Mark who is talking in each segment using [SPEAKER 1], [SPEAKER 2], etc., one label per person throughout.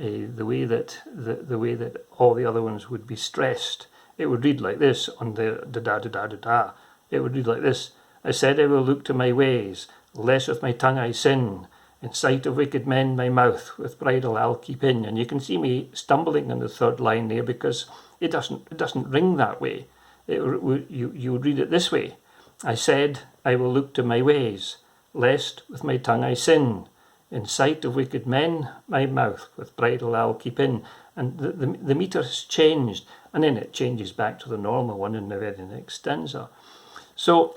[SPEAKER 1] the way that all the other ones would be stressed. It would read like this on the da-da-da-da-da. It would read like this. I said I will look to my ways, lest with my tongue I sin. In sight of wicked men my mouth with bridle I'll keep in. And you can see me stumbling in the third line there because it doesn't ring that way. You would read it this way. I said I will look to my ways, lest with my tongue I sin. In sight of wicked men my mouth with bridle I'll keep in. And the metre has changed, and then it changes back to the normal one in the very next stanza. So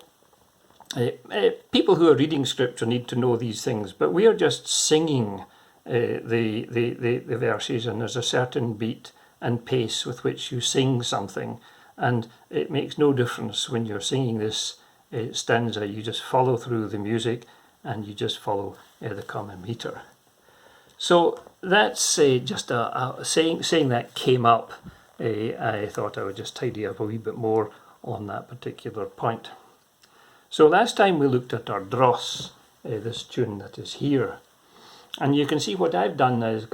[SPEAKER 1] people who are reading scripture need to know these things, but we are just singing the verses, and there's a certain beat and pace with which you sing something, and it makes no difference when you're singing this stanza. You just follow through the music and you just follow the common metre. So that's just saying that came up. I thought I would just tidy up a wee bit more on that particular point. So last time we looked at Ardross, this tune that is here. And you can see what I've done is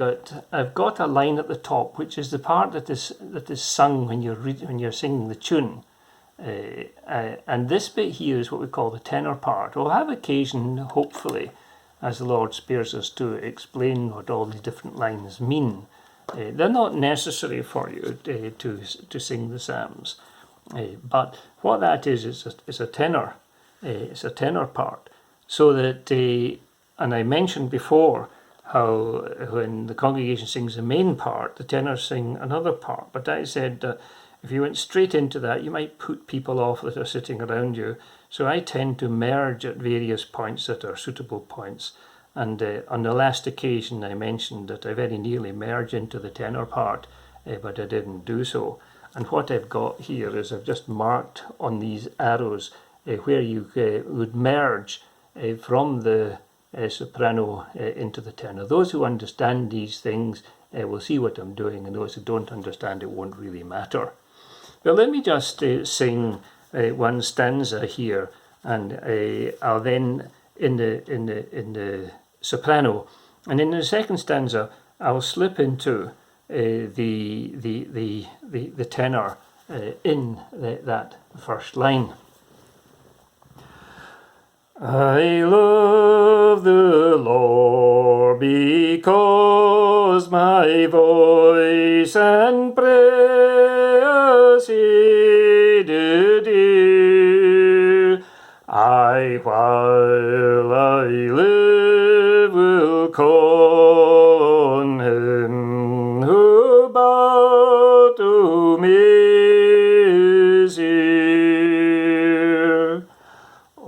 [SPEAKER 1] I've got a line at the top, which is the part that is sung when you're singing the tune. And this bit here is what we call the tenor part. We'll have occasion, hopefully, as the Lord spares us, to explain what all these different lines mean. They're not necessary for you to sing the Psalms, but what that is a tenor. It's a tenor part. So that, and I mentioned before how when the congregation sings the main part, the tenors sing another part. But I said that if you went straight into that, you might put people off that are sitting around you. So I tend to merge at various points that are suitable points. And on the last occasion I mentioned that I very nearly merged into the tenor part, but I didn't do so. And what I've got here is I've just marked on these arrows where you would merge from the soprano into the tenor. Those who understand these things will see what I'm doing, and those who don't understand it won't really matter. But let me just sing one stanza here, and I'll then in the soprano, and in the second stanza I'll slip into the tenor in that first line. I love the Lord because my voice and prayers he did hear. I, while I live, will call on him who bowed to me is here.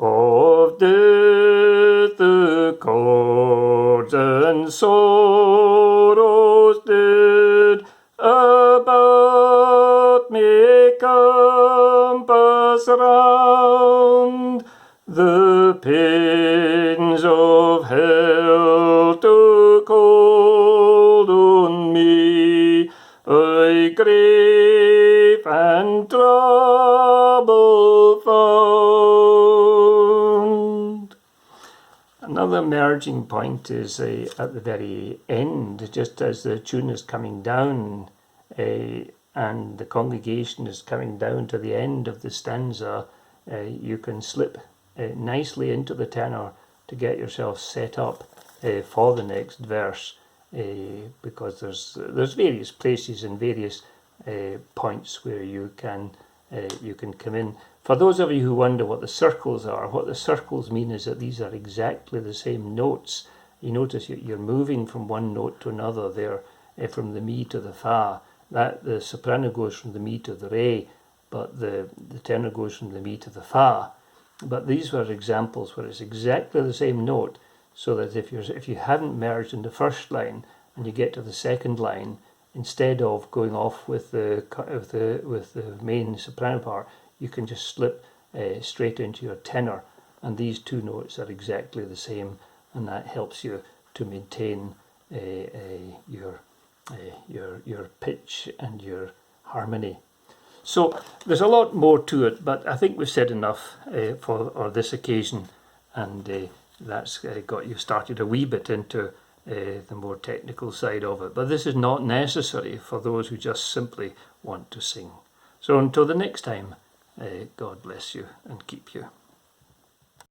[SPEAKER 1] Of death the cords and sorrows did about me compass round. The pains of hell took hold on me, I grief and trouble found. Another merging point is at the very end, just as the tune is coming down and the congregation is coming down to the end of the stanza, you can slip nicely into the tenor to get yourself set up for the next verse, because there's various places and various points where you can come in. For those of you who wonder what the circles are, what the circles mean is that these are exactly the same notes. You notice you're moving from one note to another there, from the mi to the fa. That the soprano goes from the mi to the re, but the tenor goes from the mi to the fa. But these were examples where it's exactly the same note, so that if you hadn't merged in the first line and you get to the second line, instead of going off with the main soprano part, you can just slip straight into your tenor, and these two notes are exactly the same, and that helps you to maintain your pitch and your harmony. So there's a lot more to it, but I think we've said enough for this occasion, and that's got you started a wee bit into the more technical side of it. But this is not necessary for those who just simply want to sing. So until the next time, God bless you and keep you.